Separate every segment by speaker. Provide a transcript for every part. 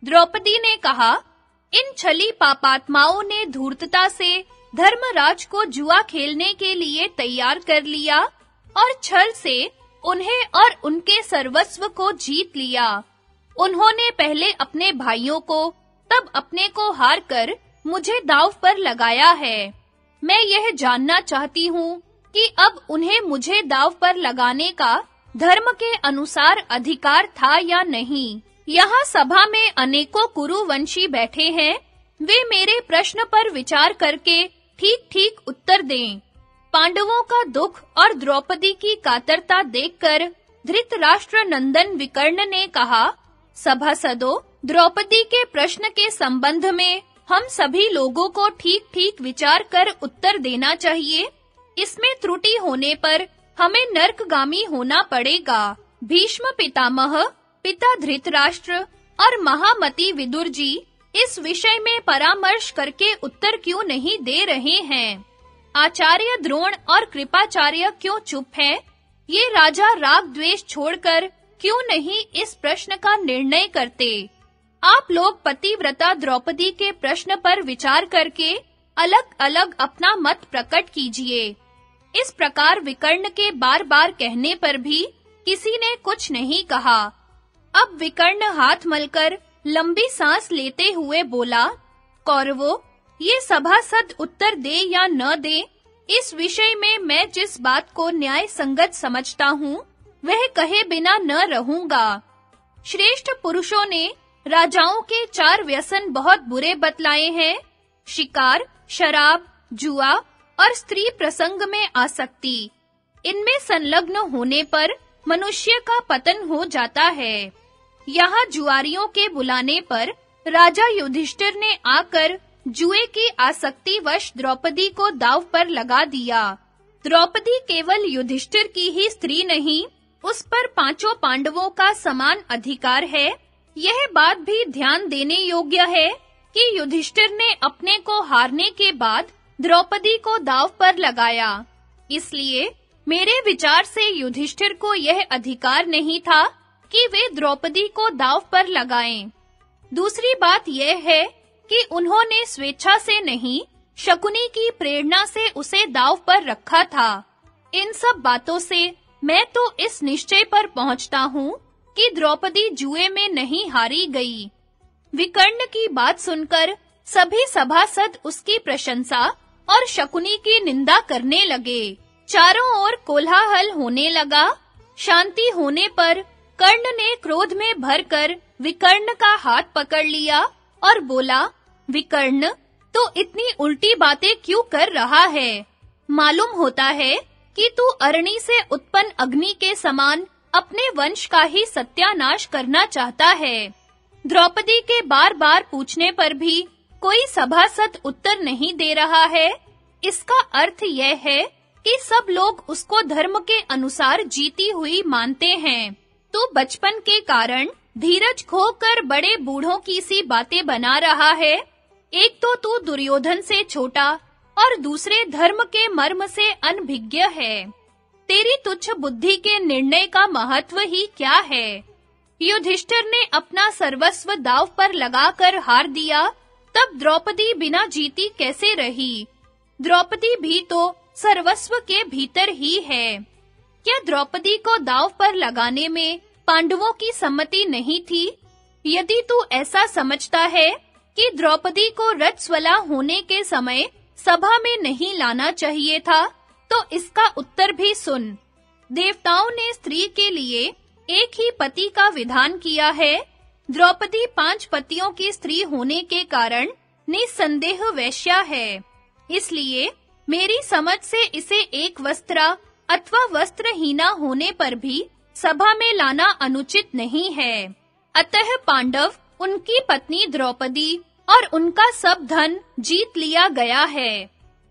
Speaker 1: द्रौपदी ने कहा, इन छली पापात्माओं ने धूर्तता से धर्मराज को जुआ खेलने के लिए तैयार कर लिया और छल से उन्हें और उनके सर्वस्व को जीत लिया। उन्होंने पहले अपने भाइयों को, तब अपने को हार कर मुझे दांव पर लगाया है। मैं यह जानना चाहती हूँ कि अब उन्हें मुझे दांव पर लगाने का धर्म के अनुसार अधिकार था या नहीं। यहाँ सभा में अनेकों कुरुवंशी बैठे हैं, वे मेरे प्रश्न पर विचार करके ठीक-ठीक उत्तर दें। पांडवों का दुख और द्रौपदी की कातरता देखकर धृतराष्ट्र नंदन विकर्ण ने कहा, सभासदों, द्रौपदी के प्रश्न के संबंध में हम सभी लोगों को ठीक-ठीक विचार कर उत्तर देना चाहिए। इसमें त्रुटि होने पर हमें नरकगामी होना पड़ेगा। भीष्म पितामह, पिता धृतराष्ट्र और महामती विदुर जी इस विषय में परामर्श करके उत्तर क्यों नहीं दे रहे हैं? आचार्य द्रोण और कृपाचार्य क्यों चुप हैं? ये राजा राग द्वेष छोड़कर क्यों नहीं इस प्रश्न का निर्णय करते? आप लोग पतिव्रता द्रौपदी के प्रश्न पर विचार करके अलग-अलग अपना मत प्रकट कीजिए। इस प्रकार विकर्ण के बार-बार कहने पर भी किसी ने कुछ नहीं कहा। अब विकर्ण हाथ मलकर लंबी सांस लेते हुए बोला, कौरवों, ये सभासद उत्तर दे या न दे, इस विषय में मैं जिस बात को न्याय संगत समझता हूँ, वह कहे बिना न रहूंगा। श्रेष्ठ पुरुषों ने राजाओं के 4 व्यसन बहुत बुरे बतलाए हैं: शिकार, शराब, जुआ और स्त्री प्रसंग में आसक्ति। इनमें संलग्न होने पर मनुष्य का पतन हो जाता है। यहाँ जुआरियों के बुलाने पर राजा युधिष्ठिर ने आकर जुए की आसक्तिवश द्रौपदी को दांव पर लगा दिया। द्रौपदी केवल युधिष्ठिर की ही स्त्री नहीं, उस पर 5 पांडवों का समान अधिकार है। यह बात भी ध्यान देने योग्य है कि युधिष्ठिर ने अपने को हारने के बाद द्रौपदी को दांव पर लगाया। इसलिए मेरे विचार से युधिष्ठिर को यह अधिकार नहीं था कि वे द्रौपदी को दांव पर लगाएं। दूसरी बात यह है कि उन्होंने स्वेच्छा से नहीं, शकुनी की प्रेरणा से उसे दांव पर रखा था। इन सब बातों से मैं तो इस निश्चय पर पहुंचता हूँ कि द्रौपदी जुए में नहीं हारी गई। विकर्ण की बात सुनकर सभी सभासद उसकी प्रशंसा और शकुनी की निंदा करने लगे। चारों ओर कोलाहल होने लगा। शांति होने पर कर्ण ने क्रोध में भरकर विकर्ण का हाथ पकड़ लिया और बोला, विकर्ण, तू इतनी उल्टी बातें क्यों कर रहा है? मालूम होता है कि तू अरणि से उत्पन्न अग्नि के समान अपने वंश का ही सत्यानाश करना चाहता है। द्रौपदी के बार-बार पूछने पर भी कोई सभासद उत्तर नहीं दे रहा है। इसका अर्थ यह है कि सब लोग उसको धर्म के अनुसार जीती हुई मानते हैं। तू बचपन के कारण धीरज खोकर बड़े बूढ़ों की सी बातें बना रहा है। एक तो तू दुर्योधन से छोटा और दूसरे धर्म के मर्म से अनभिज्ञ है। तेरी तुच्छ बुद्धि के निर्णय का महत्व ही क्या है? युधिष्ठिर ने अपना सर्वस्व दांव पर लगाकर हार दिया, तब द्रौपदी बिना जीती कैसे रही? द्रौपदी भी तो सर्वस्व के भीतर ही है। क्या द्रौपदी को दांव पर लगाने में पांडवों की सम्मति नहीं थी? यदि तू ऐसा समझता है कि द्रौपदी को रजस्वला होने के समय सभा में नहीं लाना चाहिए था, तो इसका उत्तर भी सुन। देवताओं ने स्त्री के लिए एक ही पति का विधान किया है। द्रौपदी 5 पतियों की स्त्री होने के कारण निसंदेह वैश्या है। इसलिए मेरी समझ से इसे एक वस्त्रा अथवा वस्त्रहीना होने पर भी सभा में लाना अनुचित नहीं है। अतः पांडव, उनकी पत्नी द्रौपदी और उनका सब धन जीत लिया गया है।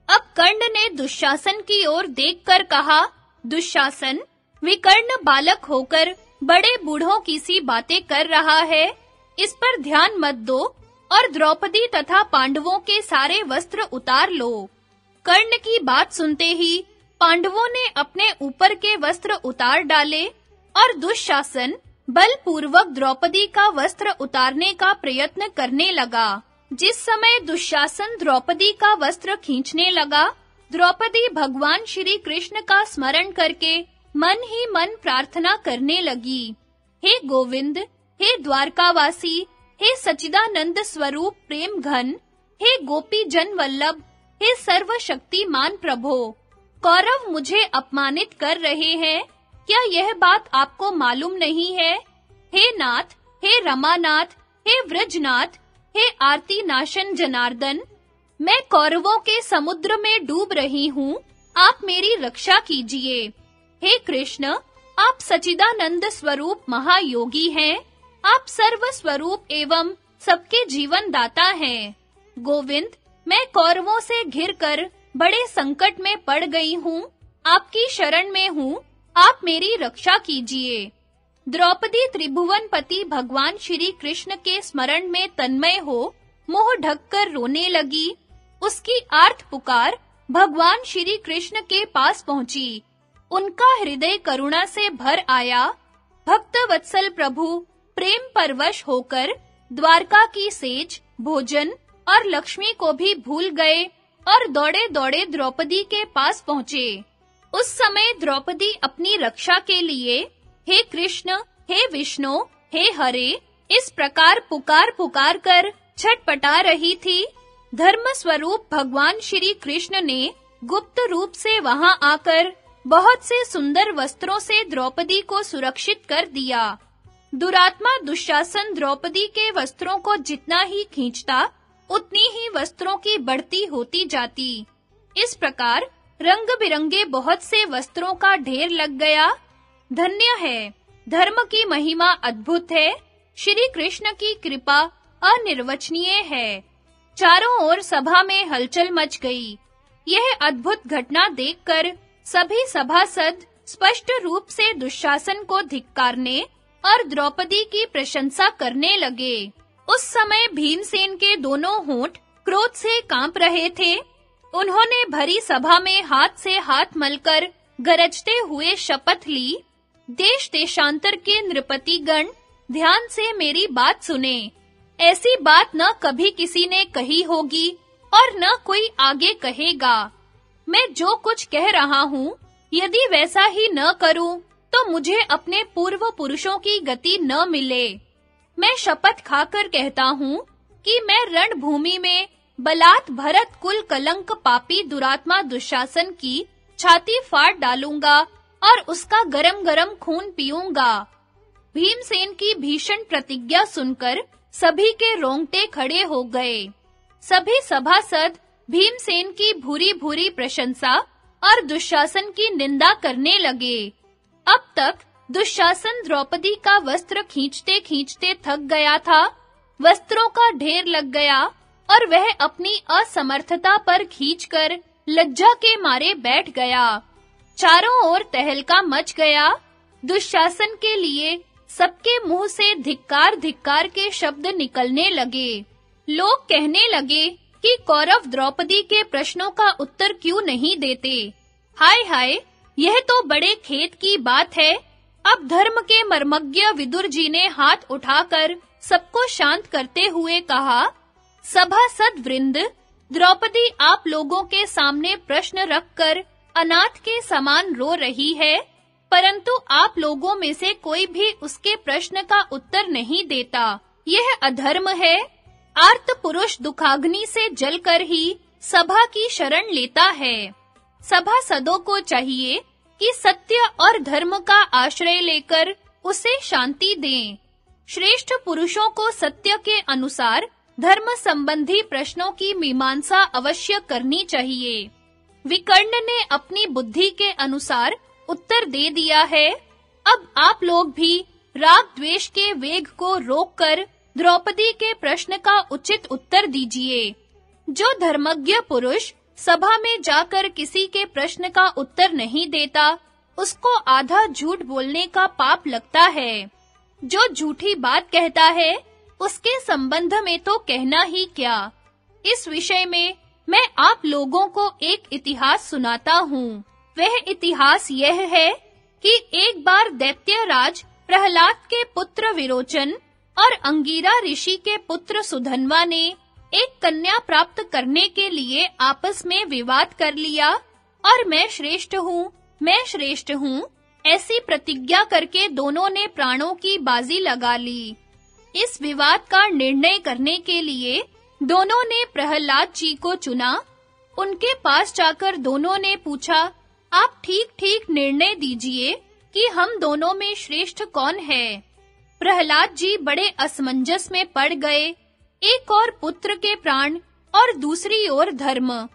Speaker 1: अब कर्ण ने दुशासन की ओर देखकर कहा, दुशासन, विकर्ण बालक होकर बड़े बूढ़ों की सी बातें कर रहा है। इस पर ध्यान मत दो और द्रौपदी तथा पांडवों के सारे वस्त्र उतार लो। कर्ण की बात सुनते ही पांडवों ने अपने ऊपर के वस्त्र उतार डाले और दुशासन, बलपूर्वक द्रौपदी का वस्त्र उतारने का प्रयत्न करने लगा। जिस समय दुशासन द्रौपदी का वस्त्र खींचने लगा, द्रौपदी भगवान श्री कृष्ण का स्मरण करके मन ही मन प्रार्थना करने लगी। हे गोविंद, हे द्वारकावासी, हे सच्चिदानंद स्वरूप प्रेम घन, हे गोपी जन वल्लभ, हे सर्वशक्तिमान प्रभो, कौरव मुझे अपमानित कर रहे हैं, क्या यह बात आपको मालूम नहीं है? हे नाथ, हे रमानाथ, हे व्रजनाथ, हे आरती नाशन जनार्दन, मैं कौरवों के समुद्र में डूब रही हूँ, आप मेरी रक्षा कीजिए। हे कृष्ण, आप सच्चिदानंद स्वरूप महायोगी हैं, आप सर्व स्वरूप एवं सबके जीवन दाता हैं। गोविंद, मैं कौरवों से घिरकर बड़े संकट में पड़ गई हूँ, आपकी शरण में हूँ, आप मेरी रक्षा कीजिए। द्रौपदी त्रिभुवनपति भगवान श्री कृष्ण के स्मरण में तन्मय हो मुंह ढककर रोने लगी। उसकी आर्त पुकार भगवान श्री कृष्ण के पास पहुंची। उनका हृदय करुणा से भर आया। भक्त वत्सल प्रभु प्रेम परवश होकर द्वारका की सेज, भोजन और लक्ष्मी को भी भूल गए और दौड़े-दौड़े द्रौपदी के पास पहुंचे। उस समय द्रौपदी अपनी रक्षा के लिए हे कृष्ण, हे विष्णु, हे हरे इस प्रकार पुकार कर छटपटा रही थी। धर्म स्वरूप भगवान श्री कृष्ण ने गुप्त रूप से वहां आकर बहुत से सुंदर वस्त्रों से द्रौपदी को सुरक्षित कर दिया। दुरात्मा दुशासन द्रौपदी के वस्त्रों को जितना ही खींचता, उतनी ही वस्त्रों की बढ़ती होती जाती। इस प्रकार रंग-बिरंगे बहुत से वस्त्रों का ढेर लग गया। धन्य है, धर्म की महिमा अद्भुत है, श्री कृष्ण की कृपा अनिर्वचनीय है। चारों ओर सभा में हलचल मच गई। यह अद्भुत घटना देखकर सभी सभासद स्पष्ट रूप से दुशासन को धिक्कारने और द्रौपदी की प्रशंसा करने लगे। उस समय भीमसेन के दोनों होंठ क्रोध से कांप रहे थे। उन्होंने भरी सभा में हाथ से हाथ मलकर गरजते हुए शपथ ली, देश देशांतर के नृपतिगण ध्यान से मेरी बात सुने। ऐसी बात न कभी किसी ने कही होगी और न कोई आगे कहेगा। मैं जो कुछ कह रहा हूँ, यदि वैसा ही न करूँ, तो मुझे अपने पूर्व पुरुषों की गति न मिले। मैं शपथ खाकर कहता हूँ कि मैं रणभूमि में बलात् भरत कुल कलंक पापी दुरात्मा दुशासन की छाती फाड़ डालूंगा और उसका गरम-गरम खून पीऊंगा। भीमसेन की भीषण प्रतिज्ञा सुनकर सभी के रोंगटे खड़े हो गए। सभी सभासद भीमसेन की भूरी-भूरी प्रशंसा और दुशासन की निंदा करने लगे। अब तक दुशासन द्रौपदी का वस्त्र खींचते-खींचते थक गया था। वस्त्रों का ढेर लग गया और वह अपनी असमर्थता पर खींचकर लज्जा के मारे बैठ गया। चारों ओर तहलका मच गया। दुशासन के लिए सबके मुंह से धिक्कार के शब्द निकलने लगे। लोग कहने लगे कि कौरव द्रौपदी के प्रश्नों का उत्तर क्यों नहीं देते। हाय हाय, यह तो बड़े खेद की बात है। अब धर्म के मर्मज्ञ विदुर जी ने हाथ उठाकर सबको शांत करते हुए कहा, सभासद वृंद, द्रौपदी आप लोगों के सामने प्रश्न रखकर अनाथ के समान रो रही है, परंतु आप लोगों में से कोई भी उसके प्रश्न का उत्तर नहीं देता। यह अधर्म है। आर्त पुरुष दुखाग्नि से जलकर ही सभा की शरण लेता है। सभासदों को चाहिए कि सत्य और धर्म का आश्रय लेकर उसे शांति दें। श्रेष्ठ पुरुषों को सत्य के अनुसार धर्म संबंधी प्रश्नों की मीमांसा अवश्य करनी चाहिए। विकर्ण ने अपनी बुद्धि के अनुसार उत्तर दे दिया है। अब आप लोग भी राग द्वेष के वेग को रोककर द्रौपदी के प्रश्न का उचित उत्तर दीजिए। जो धर्मज्ञ पुरुष सभा में जाकर किसी के प्रश्न का उत्तर नहीं देता, उसको आधा झूठ बोलने का पाप लगता है। जो झूठी बात कहता है, उसके संबंध में तो कहना ही क्या। इस विषय में मैं आप लोगों को एक इतिहास सुनाता हूँ। वह इतिहास यह है कि एक बार दैत्यराज प्रहलाद के पुत्र विरोचन और अंगिरा ऋषि के पुत्र सुधन्वा ने एक कन्या प्राप्त करने के लिए आपस में विवाद कर लिया और मैं श्रेष्ठ हूँ, ऐसी प्रतिज्ञा करके दोनों ने प्राणों की बाजी लगा ली। इस विवाद का निर्णय करने के लिए दोनों ने प्रहलाद जी को चुना। उनके पास जाकर दोनों ने पूछा, आप ठीक-ठीक निर्णय दीजिए कि हम दोनों में श्रेष्ठ कौन है। प्रहलाद जी बड़े असमंजस में पड़ गए। एक और पुत्र के प्राण और दूसरी ओर धर्म,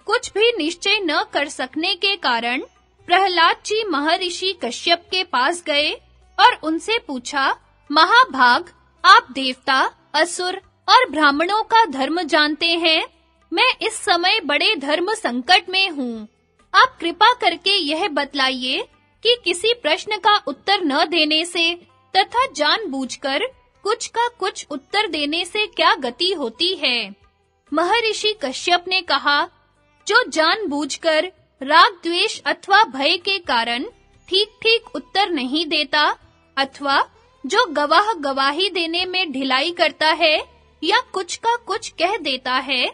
Speaker 1: कुछ भी निश्चय न कर सकने के कारण प्रहलाद जी महर्षि कश्यप के पास गए और उनसे पूछा, महाभाग, आप देवता, असुर और ब्राह्मणों का धर्म जानते हैं। मैं इस समय बड़े धर्म संकट में हूँ। आप कृपा करके यह बतलाइए कि किसी प्रश्न का उत्तर न देने से तथा जानबूझकर कुछ का कुछ उत्तर देने से क्या गति होती है। महर्षि कश्यप ने कहा, जो जानबूझकर राग, द्वेष अथवा भय के कारण ठीक-ठीक उत्तर नहीं देता अथवा जो गवाह गवाही देने में ढिलाई करता है या कुछ का कुछ कह देता है,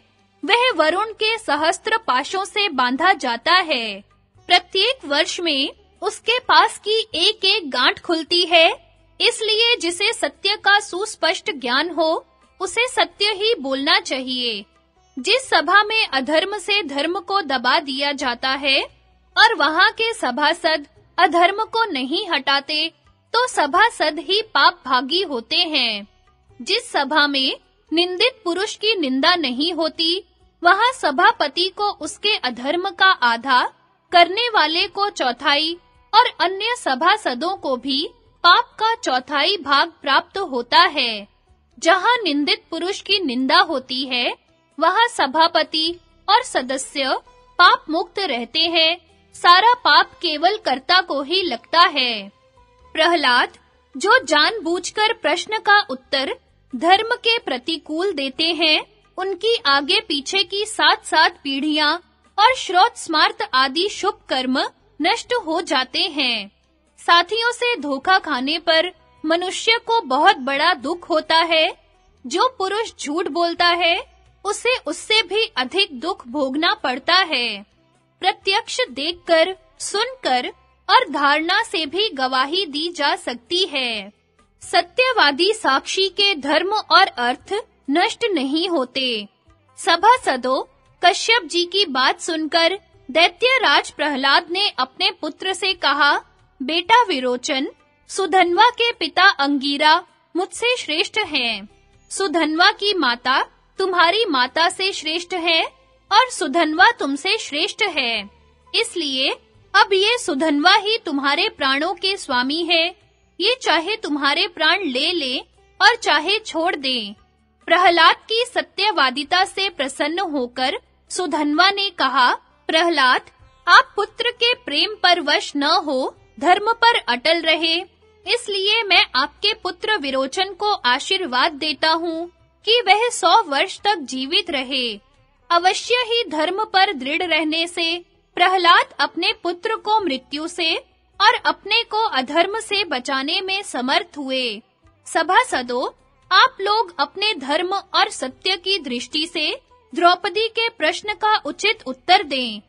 Speaker 1: वह वरुण के सहस्त्र पाशों से बांधा जाता है। प्रत्येक वर्ष में उसके पास की एक-एक गांठ खुलती है। इसलिए जिसे सत्य का सुस्पष्ट ज्ञान हो, उसे सत्य ही बोलना चाहिए। जिस सभा में अधर्म से धर्म को दबा दिया जाता है और वहां के सभासद अधर्म को नहीं हटाते, तो सभासद ही पाप भागी होते हैं। जिस सभा में निंदित पुरुष की निंदा नहीं होती, वहां सभापति को उसके अधर्म का आधा, करने वाले को चौथाई और अन्य सभासदों को भी पाप का चौथाई भाग प्राप्त होता है। जहां निंदित पुरुष की निंदा होती है, वहां सभापति और सदस्य पाप मुक्त रहते हैं। सारा पाप केवल कर्ता को ही लगता है। प्रहलाद, जो जानबूझकर प्रश्न का उत्तर धर्म के प्रतिकूल देते हैं, उनकी आगे पीछे की 7-7 पीढ़ियां और श्रौत स्मार्त आदि शुभ कर्म नष्ट हो जाते हैं। साथियों से धोखा खाने पर मनुष्य को बहुत बड़ा दुख होता है। जो पुरुष झूठ बोलता है, उसे उससे भी अधिक दुख भोगना पड़ता है। प्रत्यक्ष देखकर, सुनकर और धारणा से भी गवाही दी जा सकती है। सत्यवादी साक्षी के धर्म और अर्थ नष्ट नहीं होते। सभासदों, कश्यप जी की बात सुनकर दैत्यराज प्रहलाद ने अपने पुत्र से कहा, बेटा विरोचन, सुधन्वा के पिता अंगिरा मुझसे श्रेष्ठ हैं। सुधन्वा की माता तुम्हारी माता से श्रेष्ठ है और सुधन्वा तुमसे श्रेष्ठ है। इसलिए अब ये सुधन्वा ही तुम्हारे प्राणों के स्वामी है। ये चाहे तुम्हारे प्राण ले ले और चाहे छोड़ दे। प्रहलाद की सत्यवादिता से प्रसन्न होकर सुधन्वा ने कहा, प्रहलाद, आप पुत्र के प्रेम पर वश न हो, धर्म पर अटल रहे। इसलिए मैं आपके पुत्र विरोचन को आशीर्वाद देता हूँ कि वह 100 वर्ष तक जीवित रहे। अवश्य ही धर्म पर दृढ़ रहने से प्रहलाद अपने पुत्र को मृत्यु से और अपने को अधर्म से बचाने में समर्थ हुए। सभासदों, आप लोग अपने धर्म और सत्य की दृष्टि से द्रौपदी के प्रश्न का उचित उत्तर दें।